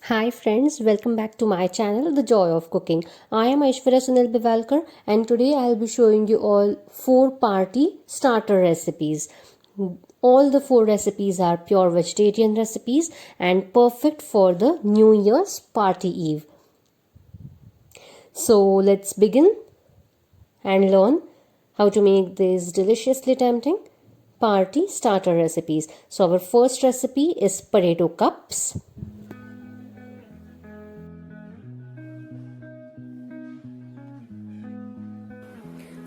Hi friends, welcome back to my channel The Joy of Cooking. I am Aishwarya Sunil Bivalkar and today I will be showing you all 4 party starter recipes. All the 4 recipes are pure vegetarian recipes and perfect for the New Year's party eve. So let's begin and learn how to make these deliciously tempting party starter recipes. So our first recipe is potato cups.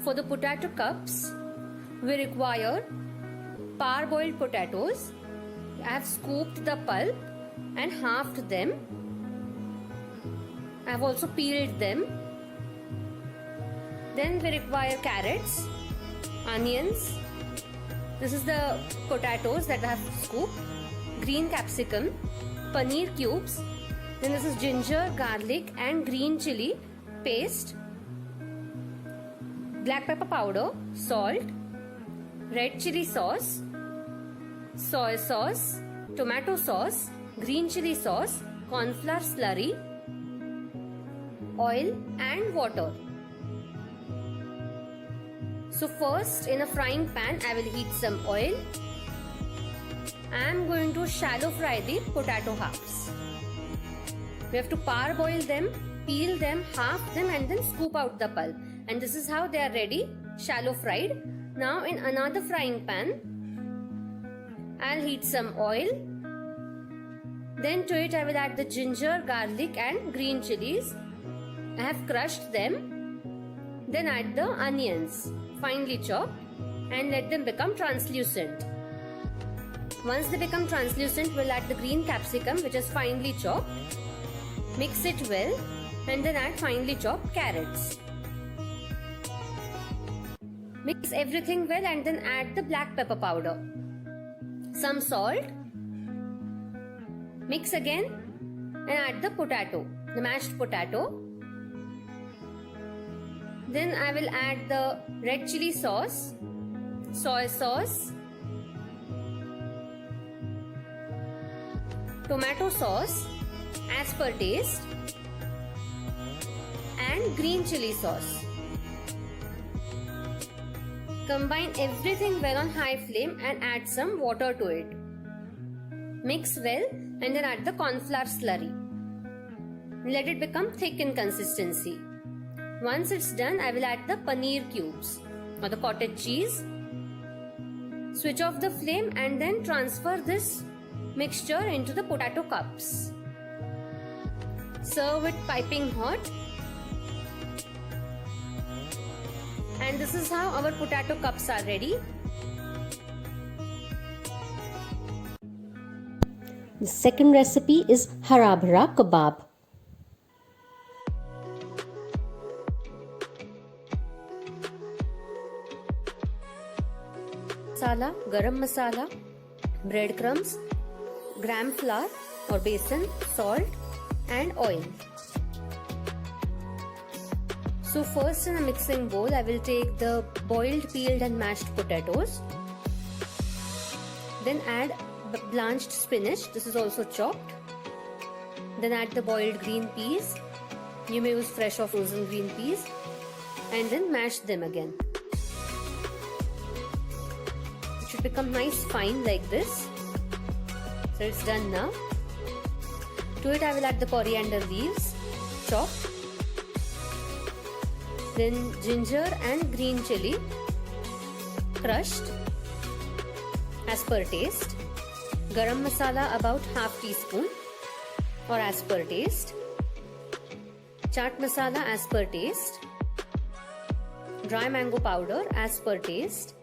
For the potato cups, we require parboiled potatoes. I have scooped the pulp and halved them. I have also peeled them. Then we require carrots, onions. This is the potatoes that I have scooped. Green capsicum, paneer cubes. Then this is ginger, garlic and green chili paste. Black pepper powder, salt, red chili sauce, soy sauce, tomato sauce, green chili sauce, corn flour slurry, oil and water. So first in a frying pan I will heat some oil. I am going to shallow fry the potato halves. We have to parboil them, peel them, half them and then scoop out the pulp. And this is how they are ready, shallow fried. Now in another frying pan, I'll heat some oil. Then to it I will add the ginger, garlic and green chilies. I have crushed them. Then add the onions, finely chopped, and let them become translucent. Once they become translucent, we'll add the green capsicum which is finely chopped. Mix it well and then add finely chopped carrots. Mix everything well and then add the black pepper powder. Some salt. Mix again and add the potato, the mashed potato. Then I will add the red chili sauce, soy sauce, tomato sauce as per taste and green chili sauce. Combine everything well on high flame and add some water to it. Mix well and then add the corn flour slurry. Let it become thick in consistency. Once it's done, I will add the paneer cubes or the cottage cheese. Switch off the flame and then transfer this mixture into the potato cups. Serve it piping hot. And this is how our potato cups are ready. The second recipe is hara bhara kebab. Masala, garam masala, breadcrumbs, gram flour or besan, salt and oil. So first in a mixing bowl, I will take the boiled, peeled and mashed potatoes. Then add blanched spinach, this is also chopped. Then add the boiled green peas. You may use fresh or frozen green peas. And then mash them again. It should become nice fine like this. So it's done now. To it I will add the coriander leaves, chopped. Then ginger and green chili, crushed as per taste. Garam masala about half teaspoon or as per taste. Chaat masala as per taste. Dry mango powder as per taste.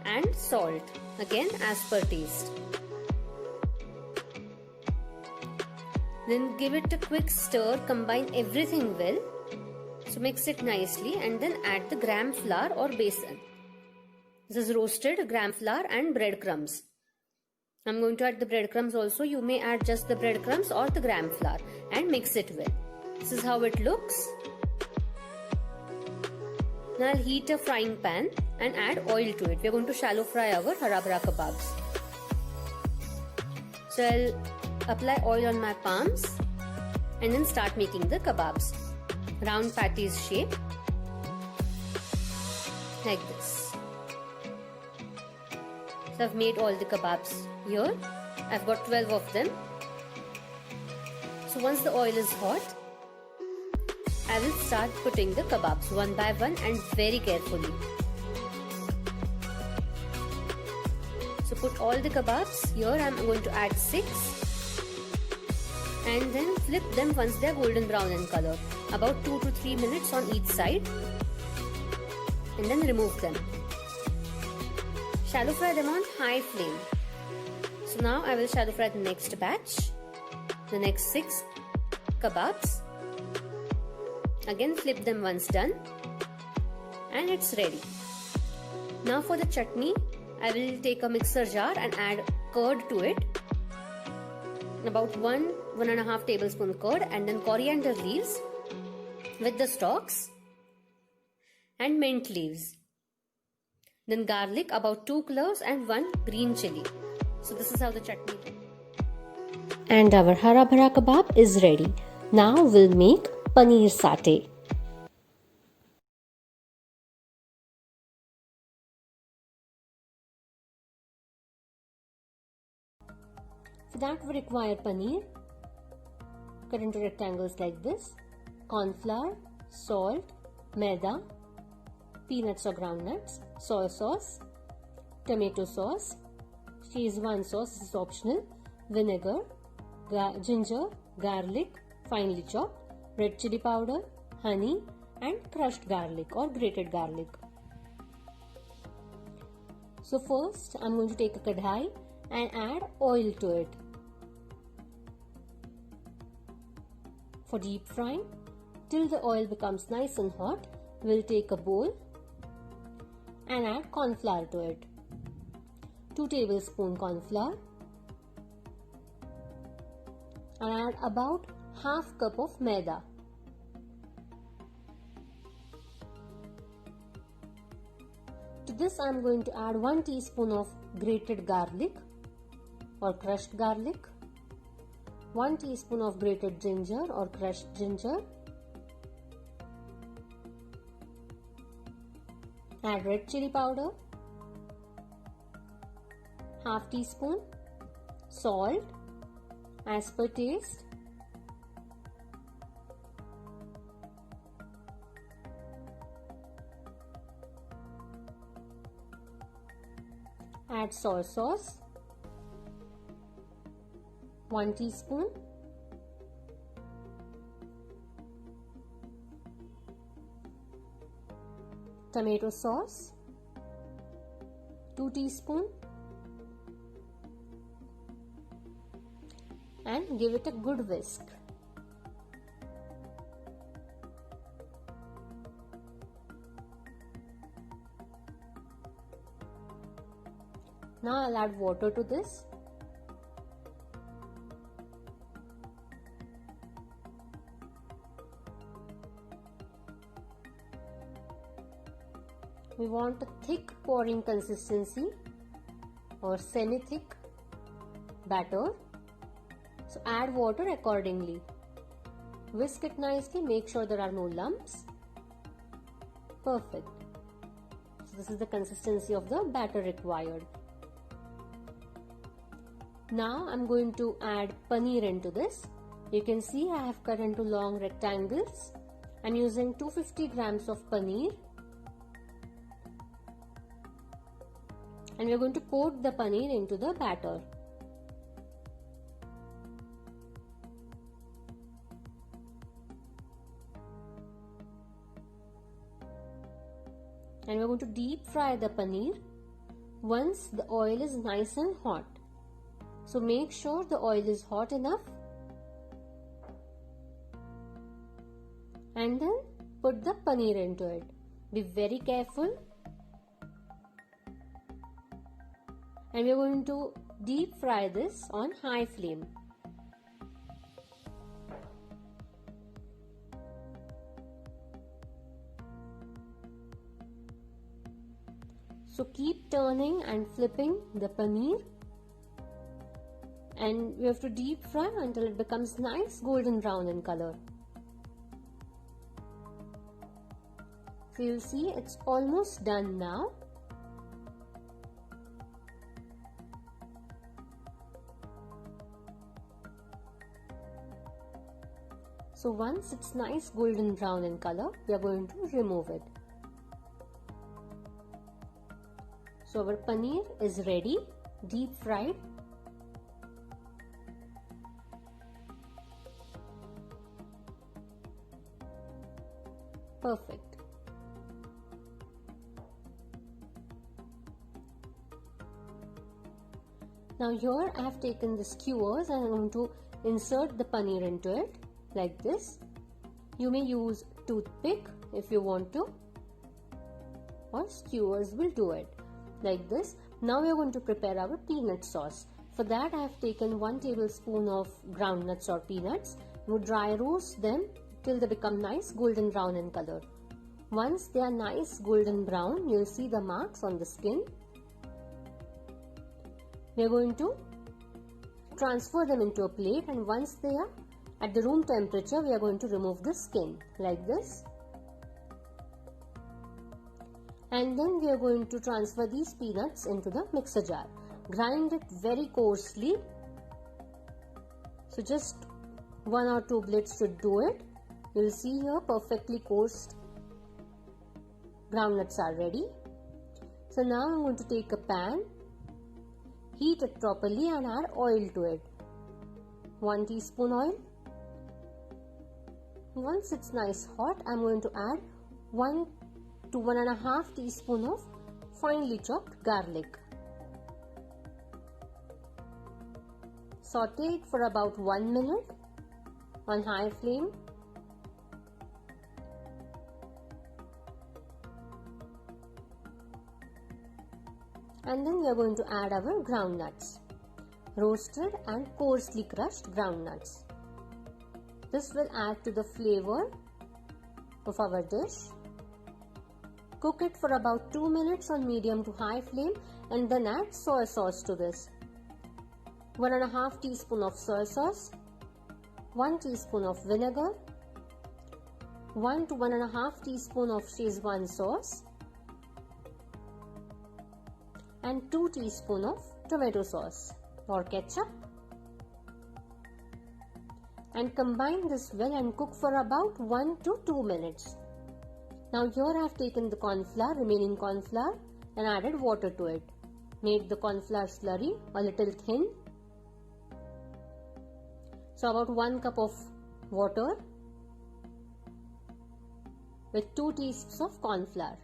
And salt again as per taste. Then give it a quick stir, combine everything well. So mix it nicely and then add the gram flour or besan. This is roasted gram flour and breadcrumbs. I'm going to add the breadcrumbs also. You may add just the breadcrumbs or the gram flour and mix it well. This is how it looks. Now I'll heat a frying pan and add oil to it. We are going to shallow fry our hara bhara kebabs. So I'll apply oil on my palms and then start making the kebabs. Round patties shape like this. So I've made all the kebabs here. I've got 12 of them. So once the oil is hot, I will start putting the kebabs one by one and very carefully. So put all the kebabs. Here I am going to add 6 and then flip them once they are golden brown in color. About 2 to 3 minutes on each side and then remove them. Shallow fry them on high flame. So now I will shallow fry the next batch, the next 6 kebabs. Again flip them once done and it's ready. Now for the chutney, I will take a mixer jar and add curd to it. About 1.5 tablespoon curd and then coriander leaves with the stalks and mint leaves. Then garlic, about 2 cloves and 1 green chili. So this is how the chutney is. And our hara bhara kebab is ready. Now we'll make paneer satay. For that we require paneer, cut into rectangles like this, corn flour, salt, maida, peanuts or groundnuts, soy sauce, tomato sauce, Szechuan sauce, this is optional, vinegar, ginger, garlic, finely chopped, red chili powder, honey and crushed garlic or grated garlic. So first I am going to take a kadhai and add oil to it. For deep frying, till the oil becomes nice and hot, we'll take a bowl and add corn flour to it. 2 tablespoon corn flour and add about half cup of maida. To this I am going to add 1 teaspoon of grated garlic or crushed garlic, 1 teaspoon of grated ginger or crushed ginger, add red chili powder, half teaspoon, salt as per taste, add soy sauce, 1 teaspoon, tomato sauce, 2 teaspoon, and give it a good whisk. Now I'll add water to this. We want a thick pouring consistency or semi-thick batter. So add water accordingly. Whisk it nicely, make sure there are no lumps. Perfect. So this is the consistency of the batter required. Now I'm going to add paneer into this. You can see I have cut into long rectangles. I'm using 250 grams of paneer. And we're going to coat the paneer into the batter. And we're going to deep fry the paneer once the oil is nice and hot. So make sure the oil is hot enough and then put the paneer into it. Be very careful. And we're going to deep fry this on high flame. So keep turning and flipping the paneer and we have to deep fry until it becomes nice golden brown in color. So you'll see it's almost done now. So once it's nice golden brown in color, we are going to remove it. So our paneer is ready, deep fried. Perfect. Now here I have taken the skewers and I'm going to insert the paneer into it like this. You may use toothpick if you want to, or skewers will do it like this. Now we are going to prepare our peanut sauce. For that I have taken 1 tablespoon of groundnuts or peanuts. You dry roast them till they become nice golden brown in color. Once they are nice golden brown, you will see the marks on the skin. We are going to transfer them into a plate, and once they are at the room temperature, we are going to remove the skin like this. And then we are going to transfer these peanuts into the mixer jar. Grind it very coarsely. So just 1 or 2 blades should do it. You will see here perfectly coarse groundnuts are ready. So now I am going to take a pan, heat it properly and add oil to it. 1 teaspoon oil. Once it's nice hot, I am going to add 1 to 1.5 teaspoon of finely chopped garlic. Saute it for about 1 minute on high flame. And then we are going to add our groundnuts, roasted and coarsely crushed groundnuts. This will add to the flavor of our dish. Cook it for about 2 minutes on medium to high flame and then add soy sauce to this. 1.5 teaspoon of soy sauce, 1 teaspoon of vinegar, 1 to 1.5 teaspoon of Szechuan sauce, and 2 teaspoon of tomato sauce or ketchup, and combine this well and cook for about 1 to 2 minutes. Now here I have taken the remaining corn flour and added water to it. Made the corn flour slurry a little thin. So about 1 cup of water with 2 teaspoons of corn flour.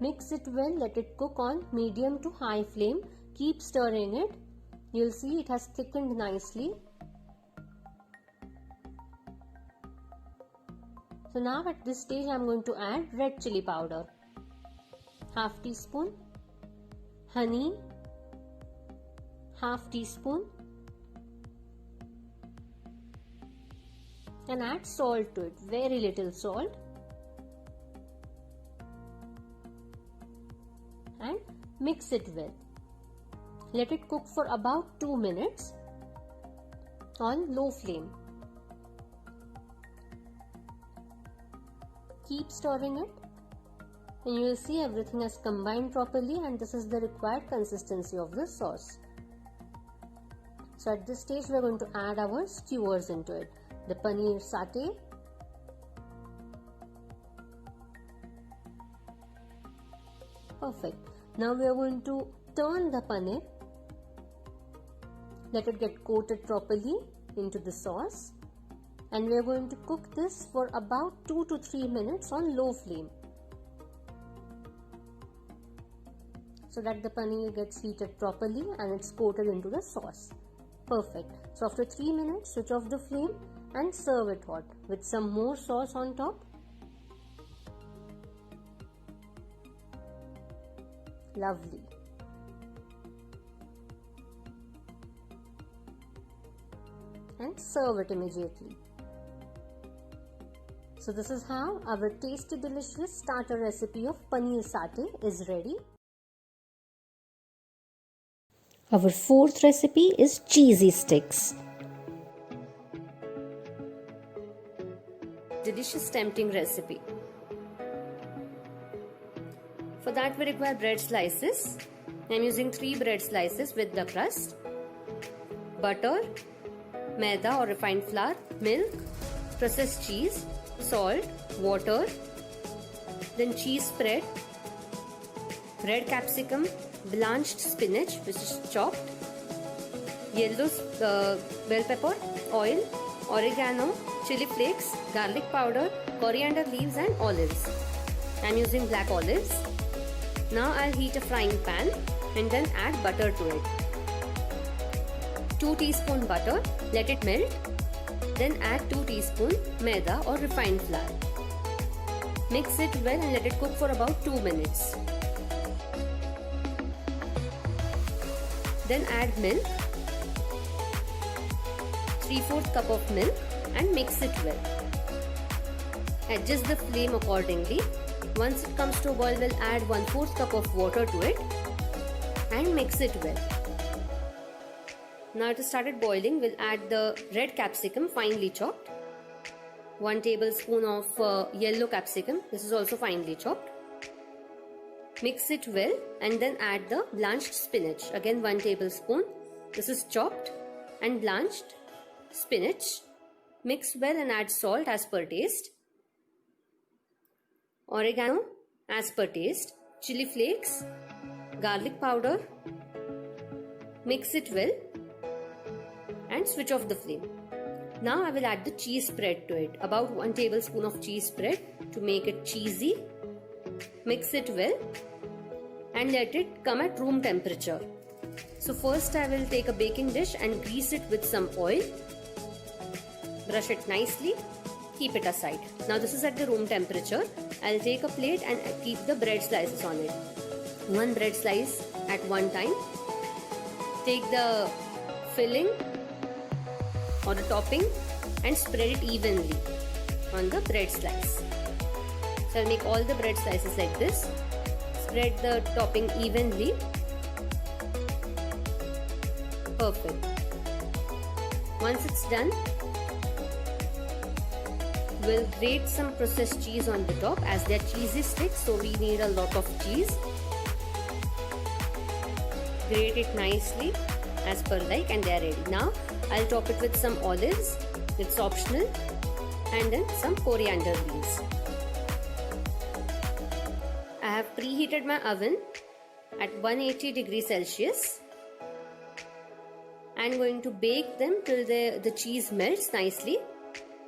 Mix it well, let it cook on medium to high flame. Keep stirring it. You'll see it has thickened nicely. So now at this stage I am going to add red chili powder, half teaspoon, honey, half teaspoon, and add salt to it, very little salt, and mix it well. Let it cook for about 2 minutes on low flame. Keep stirring it and you will see everything has combined properly, and this is the required consistency of the sauce. So at this stage we are going to add our skewers into it. The paneer satay, perfect. Now we are going to turn the paneer, let it get coated properly into the sauce, and we are going to cook this for about 2 to 3 minutes on low flame so that the paneer gets heated properly and it's coated into the sauce. Perfect. So after 3 minutes, switch off the flame and serve it hot with some more sauce on top. Lovely. And serve it immediately. So this is how our tasty delicious starter recipe of paneer satay is ready. Our fourth recipe is cheesy sticks. Delicious tempting recipe. For that we require bread slices. I am using 3 bread slices with the crust, butter, maida or refined flour, milk, processed cheese, salt, water, then cheese spread, red capsicum, blanched spinach which is chopped, yellow bell pepper, oil, oregano, chili flakes, garlic powder, coriander leaves and olives. I am using black olives. Now I'll heat a frying pan and then add butter to it. 2 teaspoon butter, let it melt. Then add 2 teaspoon maida or refined flour. Mix it well and let it cook for about 2 minutes. Then add milk, 3/4 cup of milk and mix it well. Adjust the flame accordingly. Once it comes to a boil, we'll add 1/4 cup of water to it and mix it well. Now it has started boiling, we'll add the red capsicum finely chopped, 1 tablespoon of yellow capsicum, this is also finely chopped. Mix it well and then add the blanched spinach, again 1 tablespoon, this is chopped and blanched spinach. Mix well and add salt as per taste, oregano as per taste, chili flakes, garlic powder. Mix it well and switch off the flame. Now I will add the cheese spread to it, about 1 tablespoon of cheese spread to make it cheesy. Mix it well and let it come at room temperature. So first I will take a baking dish and grease it with some oil. Brush it nicely, keep it aside. Now this is at the room temperature. I'll take a plate and keep the bread slices on it. 1 bread slice at one time. Take the filling or the topping and spread it evenly on the bread slice. So I'll make all the bread slices like this. Spread the topping evenly. Perfect. Once it's done, we'll grate some processed cheese on the top as they're cheesy sticks, so we need a lot of cheese. Grate it nicely as per like and they're ready. Now I'll top it with some olives, it's optional, and then some coriander leaves. I have preheated my oven at 180 degrees Celsius. I'm going to bake them till the cheese melts nicely.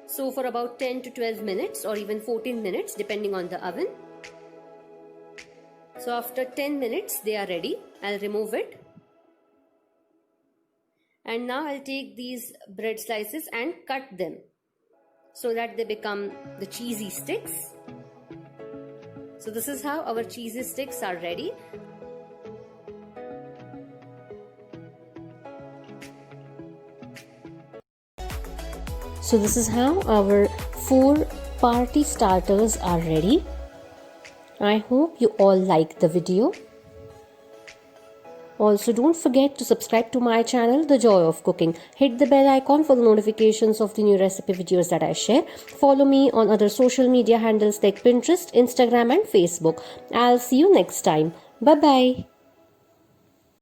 So for about 10 to 12 minutes or even 14 minutes depending on the oven. So after 10 minutes they are ready. I'll remove it. And now I'll take these bread slices and cut them so that they become the cheesy sticks. So this is how our cheesy sticks are ready. So this is how our 4 party starters are ready. I hope you all liked the video. Also, don't forget to subscribe to my channel, The Joy of Cooking. Hit the bell icon for the notifications of the new recipe videos that I share. Follow me on other social media handles like Pinterest, Instagram and Facebook. I'll see you next time. Bye-bye.